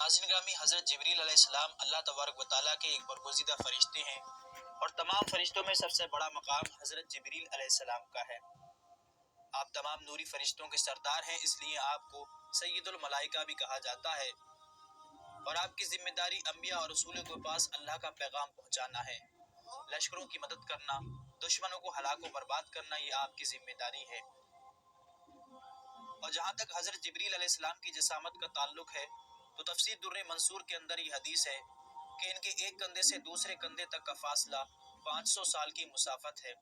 ناظرین گرامی، حضرت جبریل علیہ السلام اللہ تبارک و تعالیٰ کے ایک برگزیدہ فرشتے ہیں، اور تمام فرشتوں میں سب سے بڑا مقام حضرت جبریل علیہ السلام کا ہے۔ آپ تمام نوری فرشتوں کے سردار ہیں، اس لیے آپ کو سید الملائکہ بھی کہا جاتا ہے، اور آپ کی ذمہ داری انبیاء اور رسولوں کے پاس اللہ کا پیغام پہنچانا ہے۔ لشکروں کی مدد کرنا، دشمنوں کو ہلاک و برباد کرنا، یہ آپ کی ذمہ داری ہے۔ اور جہاں تک حضرت جبریل علیہ السلام کی جسامت کا تعلق ہے تو تفسیر در منصور کے اندر یہ حدیث ہے کہ ان کے ایک کندھے سے دوسرے کندھے تک کا فاصلہ 500 سال کی مسافت ہے،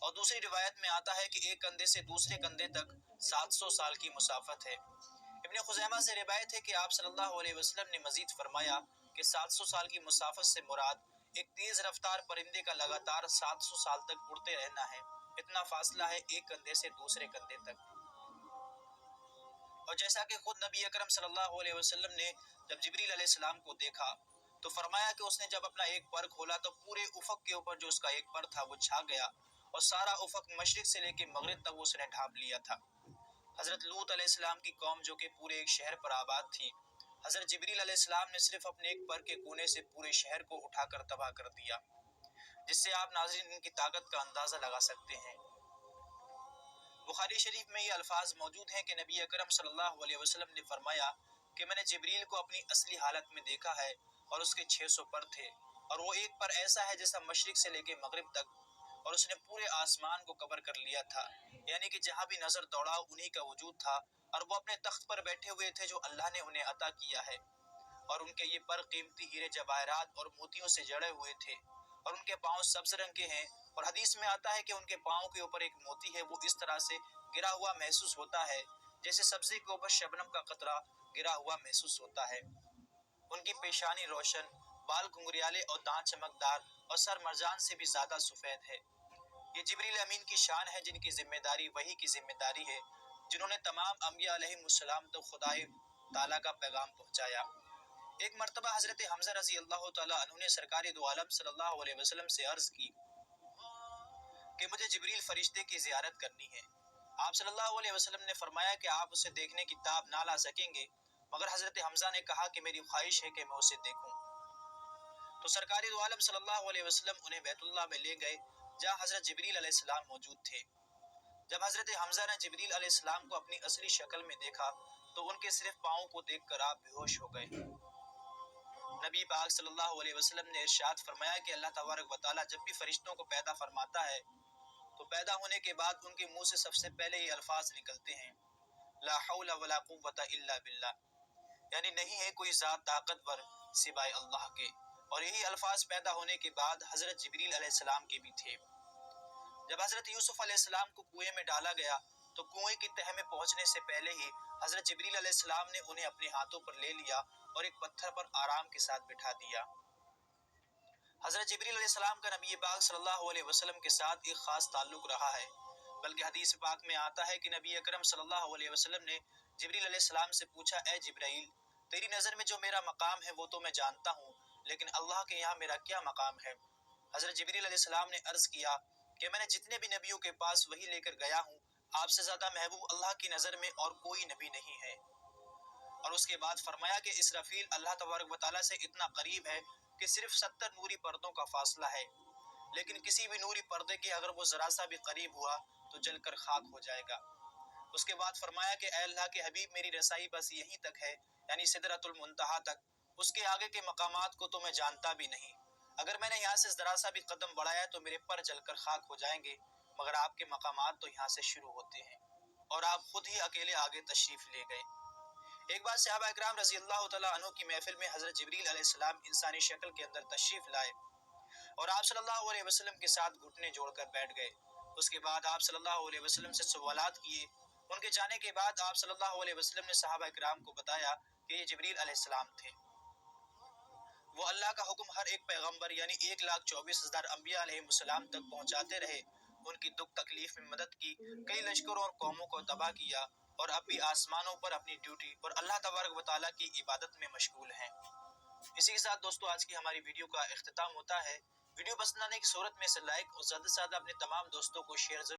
اور دوسری روایت میں آتا ہے کہ ایک کندھے سے دوسرے کندھے تک 700 سال کی مسافت ہے۔ ابن خزیمہ سے روایت ہے کہ آپ صلی اللہ علیہ وسلم نے مزید فرمایا کہ 700 سال کی مسافت سے مراد ایک تیز رفتار پرندے کا لگاتار 700 سال تک اڑتے رہنا ہے، اتنا فاصلہ ہے ایک کندھے سے دوسرے کندھے تک۔ اور جیسا کہ خود نبی اکرم صلی اللہ علیہ وسلم نے جب جبریل علیہ السلام کو دیکھا تو فرمایا کہ اس نے جب اپنا ایک پر کھولا تو پورے افق کے اوپر جو اس کا ایک پر تھا وہ چھا گیا، اور سارا افق مشرق سے لے کے مغرب تک اس نے ڈھانپ لیا تھا۔ حضرت لوط علیہ السلام کی قوم جو کہ پورے ایک شہر پر آباد تھی، حضرت جبریل علیہ السلام نے صرف اپنے ایک پر کے کونے سے پورے شہر کو اٹھا کر تباہ کر دیا، جس سے آپ ناظرین ان کی طاقت کا اندازہ لگا سکتے ہیں۔ بخاری شریف میں یہ الفاظ موجود ہیں کہ نبی اکرم صلی اللہ علیہ وسلم نے فرمایا کہ میں نے جبریل کو اپنی اصلی حالت میں دیکھا ہے، اور اس کے 600 پر تھے، اور وہ ایک پر ایسا ہے جیسا مشرق سے لے کے مغرب تک، اور اس نے پورے آسمان کو کور کر لیا تھا، یعنی کہ جہاں بھی نظر دوڑاؤ انہی کا وجود تھا، اور وہ اپنے تخت پر بیٹھے ہوئے تھے جو اللہ نے انہیں عطا کیا ہے، اور ان کے یہ پر قیمتی ہیرے جواہرات اور موتیوں سے جڑے ہوئے تھے، اور ان کے پاؤں سبز رنگ کے ہیں، اور حدیث میں آتا ہے کہ ان کے پاؤں کے اوپر ایک موتی ہے، وہ اس طرح سے گرا ہوا محسوس ہوتا ہے جیسے سبزی کے اوپر شبنم کا قطرہ گرا ہوا محسوس ہوتا ہے۔ ان کی پیشانی روشن، بال گھنگریالے اور دانت چمکدار، اور سر مرجان سے بھی زیادہ سفید ہے۔ یہ جبریل امین کی شان ہے جن کی ذمہ داری وحی کی ذمہ داری ہے، جنہوں نے تمام انبیاء علیہم السلام تک خدائے تعالیٰ کا پیغام پہنچایا۔ ایک مرتبہ حضرت حمزہ رضی اللہ تعالیٰ عنہ نے سرکار دو عالم صلی اللہ علیہ وسلم سے عرض کی کہ مجھے جبریل فرشتے کی زیارت کرنی ہے۔ آپ صلی اللہ علیہ وسلم نے فرمایا کہ آپ اسے دیکھنے کی تاب نہ لا سکیں گے، مگر حضرت حمزہ نے کہا کہ میری خواہش ہے کہ میں اسے دیکھوں۔ تو سرکار دو عالم صلی اللہ علیہ وسلم انہیں بیت اللہ میں لے گئے جہاں حضرت جبریل علیہ السلام موجود تھے۔ جب حضرت حمزہ نے جبریل علیہ السلام کو اپنی اصلی شکل میں دیکھا تو ان کے صرف پاؤں کو دیکھ کر آپ بے ہوش ہو گئے۔ نبی پاک صلی اللہ علیہ وسلم نے ارشاد فرمایا کہ اللہ تبارک و تعالیٰ جب بھی فرشتوں کو پیدا فرماتا ہے تو پیدا ہونے کے بعد ان کے منہ سے سب سے پہلے یہ الفاظ نکلتے ہیں، لا حول ولا قوت الا باللہ، یعنی نہیں ہے کوئی ذات طاقتور سوائے اللہ کے، اور یہی الفاظ پیدا ہونے کے بعد حضرت جبریل علیہ السلام کے بھی تھے۔ جب حضرت یوسف علیہ السلام کو کنویں میں ڈالا گیا تو کنویں کی تہہ میں پہنچنے سے پہلے ہی حضرت جبریل علیہ السلام نے انہیں اپنے ہاتھوں پر لے لیا اور ایک پتھر پر آرام کے ساتھ بٹھا دیا۔ حضرت جبریل علیہ السلام کا نبی پاک صلی اللہ علیہ وسلم کے ساتھ ایک خاص تعلق رہا ہے، بلکہ حدیث پاک میں آتا ہے کہ نبی اکرم صلی اللہ علیہ وسلم نے جبریل علیہ السلام سے پوچھا، اے جبرائیل، تیری نظر میں جو میرا مقام ہے وہ تو میں جانتا ہوں، لیکن اللہ کے یہاں میرا کیا مقام ہے؟ حضرت جبریل علیہ السلام نے عرض کیا کہ میں نے جتنے بھی نبیوں کے پاس وحی لے کر گیا ہوں، آپ سے زیادہ محبوب اللہ کی نظر میں اور کوئی نبی نہیں ہے۔ اور اس کے بعد فرمایا کہ اسرافیل اللہ تبارک و تعالیٰ سے اتنا قریب ہے کہ صرف 70 نوری پردوں کا فاصلہ ہے، لیکن کسی بھی نوری پردے کے اگر وہ ذرا سا بھی قریب ہوا تو جل کر خاک ہو جائے گا۔ اس کے بعد فرمایا کہ اے اللہ کے حبیب، میری رسائی بس یہیں تک ہے، یعنی سدرۃ المنتہا تک، اس کے آگے کے مقامات کو تو میں جانتا بھی نہیں، اگر میں نے یہاں سے ذرا سا بھی قدم بڑھایا تو میرے پر جل کر خاک ہو جائیں گے، مگر آپ کے مقامات تو یہاں سے شروع ہوتے ہیں، اور آپ خود ہی اکیلے آگے تشریف لے گئے۔ ایک بار صحابہ اکرام رضی اللہ تعالیٰ عنہ کی محفل میں حضرت جبریل علیہ السلام انسانی شکل کے اندر تشریف لائے اور آپ صلی اللہ علیہ وسلم کے ساتھ گھٹنے جوڑ کر بیٹھ گئے۔ اس کے بعد آپ صلی اللہ علیہ وسلم سے سوالات کیے۔ ان کے جانے کے بعد آپ صلی اللہ علیہ وسلم نے صحابہ اکرام کو بتایا کہ یہ جبریل علیہ السلام تھے۔ وہ اللہ کا حکم ہر ایک پیغمبر یعنی 1,24,000 انبیاء علیہ السلام تک پہنچاتے رہے، ان کی دکھ تکلیف میں مدد کی، کئی لشکروں اور قوموں کو تباہ کیا، اور اب بھی آسمانوں پر اپنی ڈیوٹی اور اللہ تبارک و تعالیٰ کی عبادت میں مشغول ہیں۔ اسی کے ساتھ دوستو آج کی ہماری ویڈیو کا اختتام ہوتا ہے۔ ویڈیو پسند آنے کی صورت میں اسے لائک اور زیادہ سے زیادہ اپنے تمام دوستوں کو شیئر ضرور